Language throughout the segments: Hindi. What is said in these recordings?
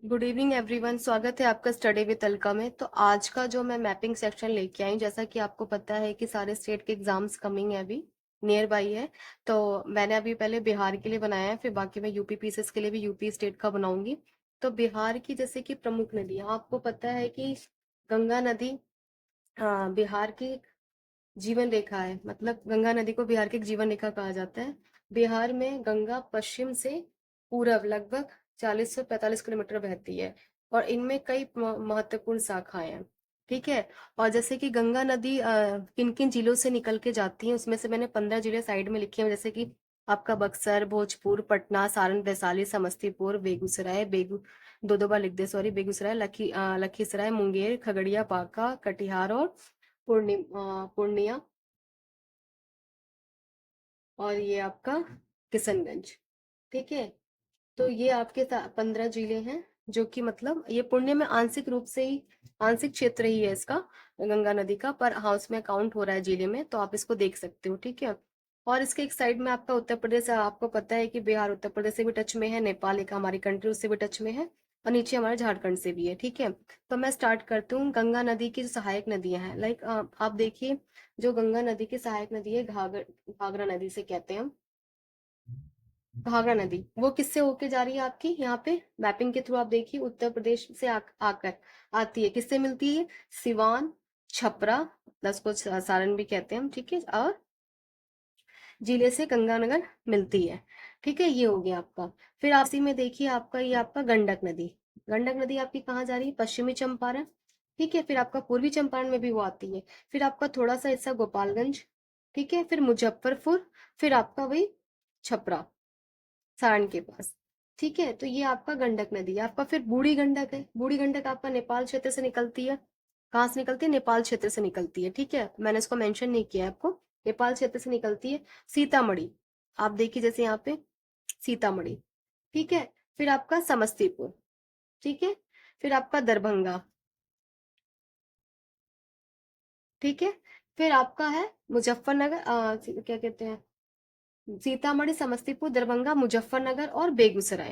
Good evening everyone. स्वागत है आपका स्टडी विद अलका में। तो आज का जो मैं मैपिंग सेक्शन लेके आई, जैसा कि आपको पता है कि सारे स्टेट के एग्जाम्स कमिंग है, अभी नियर बाई है। तो मैंने अभी पहले बिहार के लिए बनाया है, फिर बाकी मैं यूपी पीसेस के लिए भी यूपी स्टेट का बनाऊंगी। तो बिहार की जैसे कि प्रमुख नदियां आपको पता है कि गंगा नदी बिहार की जीवन रेखा है। मतलब गंगा नदी को बिहार की एक जीवन रेखा कहा जाता है। बिहार में गंगा पश्चिम से पूरब लगभग 40 से 45 किलोमीटर बहती है और इनमें कई महत्वपूर्ण शाखाएं हैं। ठीक है। और जैसे कि गंगा नदी किन किन जिलों से निकल के जाती है, उसमें से मैंने 15 जिले साइड में लिखे हैं, जैसे कि आपका बक्सर, भोजपुर, पटना, सारण, वैशाली, समस्तीपुर, बेगूसराय, दो दो बार लिख दे, सॉरी, बेगूसराय, लखीसराय, मुंगेर, खगड़िया, बांका, कटिहार और पूर्णिया, और ये आपका किशनगंज। ठीक है। तो ये आपके 15 जिले हैं, जो कि मतलब ये पुण्य में आंशिक रूप से ही आंशिक क्षेत्र ही है इसका, गंगा नदी का, पर हाँ उसमें काउंट हो रहा है जिले में, तो आप इसको देख सकते हो। ठीक है। और इसके एक साइड में आपका उत्तर प्रदेश है। आपको पता है कि बिहार उत्तर प्रदेश से भी टच में है, नेपाल एक हमारी कंट्री उससे भी टच में है, और नीचे हमारे झारखंड से भी है। ठीक है। तो मैं स्टार्ट करती हूँ। गंगा नदी की जो सहायक नदियां हैं, लाइक आप देखिए, जो गंगा नदी की सहायक नदी है, घाघरा नदी से कहते हैं हम। घाघरा नदी वो किससे होके जा रही है आपकी, यहाँ पे मैपिंग के थ्रू आप देखिए, उत्तर प्रदेश से आकर आती है, किससे मिलती है, सिवान, छपरा, प्लस को सारण भी कहते हैं हम। ठीक है। और जिले से गंगानगर मिलती है। ठीक है, ये हो गया आपका। फिर आप इसी में देखिए, आपका ये आपका गंडक नदी। गंडक नदी आपकी कहाँ जा रही है, पश्चिमी चंपारण। ठीक है। फिर आपका पूर्वी चंपारण में भी वो आती है। फिर आपका थोड़ा सा हिस्सा गोपालगंज। ठीक है। फिर मुजफ्फरपुर। फिर आपका वही छपरा, सारण के पास। ठीक है। तो ये आपका गंडक नदी है। आपका फिर बूढ़ी गंडक है। बूढ़ी गंडक आपका नेपाल क्षेत्र से निकलती है। कहाँ से निकलती है, नेपाल क्षेत्र से निकलती है। ठीक है, मैंने इसको मेंशन नहीं किया है आपको, नेपाल क्षेत्र से निकलती है। सीतामढ़ी, आप देखिए जैसे यहाँ पे सीतामढ़ी। ठीक है। फिर आपका समस्तीपुर। ठीक है। फिर आपका दरभंगा। ठीक है। फिर आपका है मुजफ्फरनगर, क्या कहते हैं, सीतामढ़ी, समस्तीपुर, दरभंगा, मुजफ्फरनगर और बेगूसराय।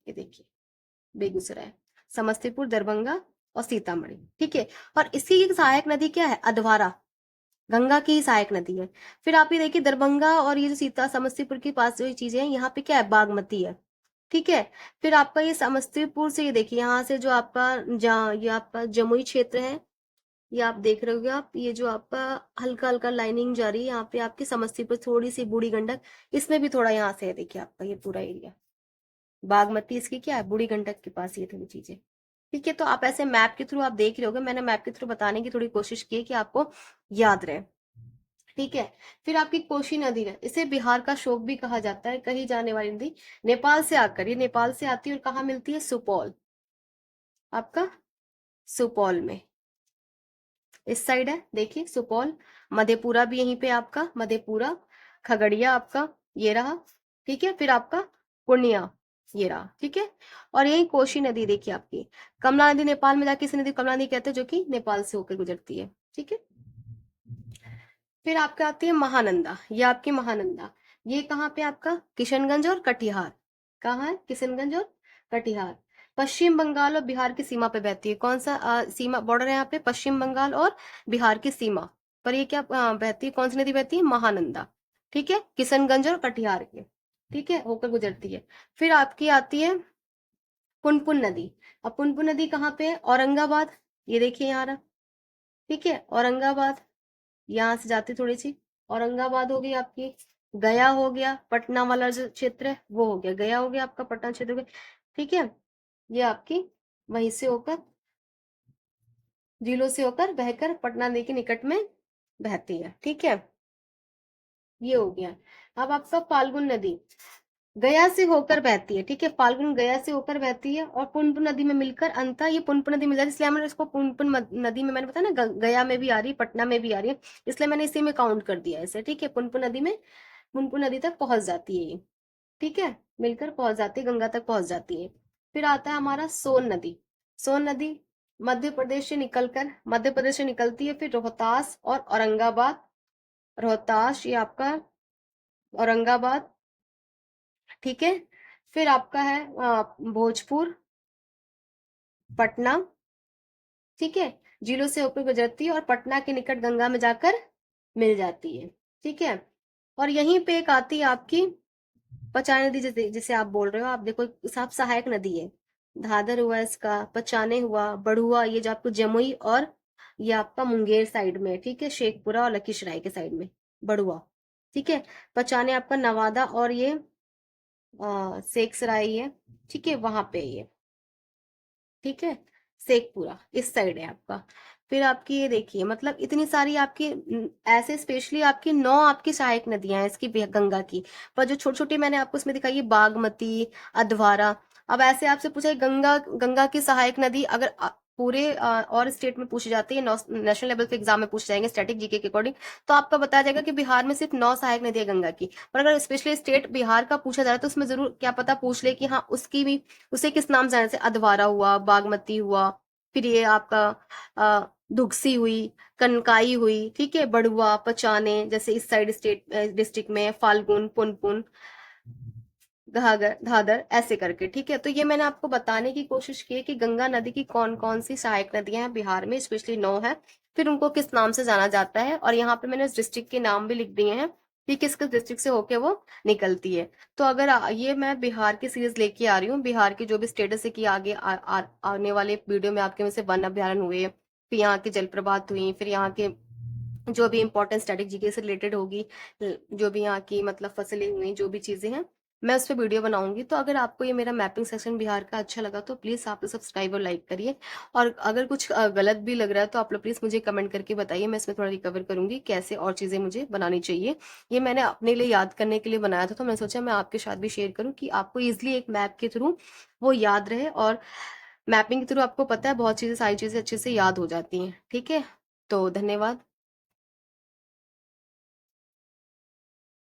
ये देखिए, बेगूसराय, समस्तीपुर, दरभंगा और सीतामढ़ी। ठीक है। और इसी की सहायक नदी क्या है, अधवारा, गंगा की ही सहायक नदी है। फिर आप ये देखिए, दरभंगा और ये जो सीता समस्तीपुर के पास जो ये चीजें हैं, यहाँ पे क्या है, बागमती है। ठीक है। फिर आपका ये समस्तीपुर से, ये देखिए यहाँ से जो आपका जहाँ ये आपका जमुई क्षेत्र है, ये आप देख रहे होगे, आप ये जो आपका हल्का हल्का लाइनिंग जा रही है, यहाँ पे आपकी समस्तीपुर थोड़ी सी बूढ़ी गंडक, इसमें भी थोड़ा यहाँ से है, देखिए आपका ये पूरा एरिया बागमती इसकी क्या है, बूढ़ी गंडक के पास ये थोड़ी चीजें। ठीक है। तो आप ऐसे मैप के थ्रू आप देख रहे होगे, मैंने मैप के थ्रू बताने की थोड़ी कोशिश की है कि आपको याद रहे। ठीक है। फिर आपकी कोशी नदी है, इसे बिहार का शोक भी कहा जाता है, कही जाने वाली नदी। नेपाल से आकर ये नेपाल से आती है और कहाँ मिलती है, सुपौल, आपका सुपौल में, इस साइड है, देखिए सुपौल। मधेपुरा भी यहीं पे आपका, मधेपुरा, खगड़िया आपका ये रहा। ठीक है। फिर आपका पूर्णिया ये रहा। ठीक है। और यही कोशी नदी देखिए आपकी, कमला नदी नेपाल में जाके इस नदी को कमला नदी कहते हैं, जो कि नेपाल से होकर गुजरती है। ठीक है। फिर आपके आती है महानंदा, ये आपकी महानंदा, ये कहाँ पे आपका, किशनगंज और कटिहार। कहाँ है, किशनगंज और कटिहार। पश्चिम बंगाल और बिहार की सीमा पे बहती है। कौन सा सीमा बॉर्डर है यहाँ पे, पश्चिम बंगाल और बिहार की सीमा पर ये क्या बहती है, कौन सी नदी बहती है, महानंदा। ठीक है, किशनगंज और कटिहार के, ठीक है, होकर गुजरती है। फिर आपकी आती है पुनपुन नदी। अब पुनपुन नदी कहाँ पे है, औरंगाबाद, ये देखिए यहाँ रहा। ठीक है, औरंगाबाद, यहाँ से जाती थोड़ी सी, औरंगाबाद हो गई आपकी, गया हो गया, पटना वाला जो क्षेत्र है वो हो गया, गया हो गया आपका, पटना क्षेत्र हो गया। ठीक है। ये आपकी वहीं से होकर, जिलों से होकर बहकर पटना नदी के निकट में बहती है। ठीक है, ये हो गया। अब आपका फाल्गुन नदी गया से होकर बहती है। ठीक है, फाल्गुन गया से होकर बहती है और पुनपुन नदी में मिलकर अंततः ये पुनपुन नदी मिल जाती है, इसलिए मैंने इसको पुनपुन नदी में, मैंने बताया ना, गया में भी आ रही है, पटना में भी आ रही है, इसलिए मैंने इसी में काउंट कर दिया इसे। ठीक है, पुनपुन नदी में, पुनपुन नदी तक पहुंच जाती है ये। ठीक है, मिलकर पहुंच जाती है, गंगा तक पहुंच जाती है। फिर आता है हमारा सोन नदी। सोन नदी मध्य प्रदेश से निकलती है, फिर रोहतास और औरंगाबाद, रोहतास ये आपका औरंगाबाद। ठीक है। फिर आपका है भोजपुर, पटना, ठीक है, झीलों से होकर गुजरती है और पटना के निकट गंगा में जाकर मिल जाती है, ठीक है। और यहीं पे एक आती है आपकी पचाने नदी, जिसे जिसे आप बोल रहे हो, आप देखो साफ सहायक नदी है। धादर हुआ इसका, पचाने हुआ, बड़ुआ, ये जो आपको जमुई और ये आपका मुंगेर साइड में है, ठीक है, शेखपुरा और लखीसराय के साइड में बड़ुआ, ठीक है। पचाने आपका नवादा और ये सेक्सराय है, ठीक है, वहां पे है ये, ठीक है। शेखपुरा इस साइड है आपका। फिर आपकी ये देखिए, मतलब इतनी सारी आपकी ऐसे स्पेशली आपकी 9 आपकी सहायक नदियां हैं इसकी गंगा की। पर जो छोटी छोटी मैंने आपको इसमें दिखाई है, बागमती, अधवारा। अब ऐसे आपसे पूछा है गंगा, गंगा की सहायक नदी अगर पूरे और स्टेट में पूछी जाती है, नेशनल लेवल के एग्जाम में पूछे जाएंगे स्टैटिक जीके के अकॉर्डिंग, तो आपका बताया जाएगा कि बिहार में सिर्फ 9 सहायक नदियां गंगा की। पर अगर स्पेशली स्टेट बिहार का पूछा जा रहा है तो उसमें जरूर क्या पता पूछ ले कि हाँ उसकी भी, उसे किस नाम से जाने से, अधवारा हुआ, बागमती हुआ, फिर ये आपका दुगसी हुई, कनकाई हुई, ठीक है, बड़ुआ, पचाने, जैसे इस साइड स्टेट डिस्ट्रिक्ट में फाल्गुन, पुनपुन, घाघर, धादर, ऐसे करके, ठीक है। तो ये मैंने आपको बताने की कोशिश की है कि गंगा नदी की कौन कौन सी सहायक नदियां हैं बिहार में, स्पेशली 9 है, फिर उनको किस नाम से जाना जाता है, और यहाँ पे मैंने उस डिस्ट्रिक्ट के नाम भी लिख दिए हैं कि किस किस डिस्ट्रिक्ट से होके वो निकलती है। तो अगर ये मैं बिहार की सीरीज लेके आ रही हूँ, बिहार की जो भी स्टेटस है कि आगे आने वाले वीडियो में आपके में से वन अभ्यारण्य हुए, फिर यहाँ की जलप्रपात हुई, फिर यहाँ के जो भी इंपॉर्टेंट स्टैटिक जीके से रिलेटेड होगी, जो भी यहाँ की मतलब फसलें हुई, जो भी चीजें हैं, मैं उस पर वीडियो बनाऊंगी। तो अगर आपको ये मेरा मैपिंग सेक्शन बिहार का अच्छा लगा तो प्लीज आप सब्सक्राइब और लाइक करिए। और अगर कुछ गलत भी लग रहा है तो आप लोग प्लीज मुझे कमेंट करके बताइए, मैं इसमें थोड़ा रिकवर करूंगी कैसे और चीजें मुझे बनानी चाहिए। ये मैंने अपने लिए याद करने के लिए बनाया था, तो मैं सोचा मैं आपके साथ भी शेयर करूँ कि आपको इजिली एक मैप के थ्रू वो याद रहे। और मैपिंग के थ्रू आपको पता है बहुत चीजें, सारी चीजें अच्छे से याद हो जाती हैं, ठीक है। तो धन्यवाद।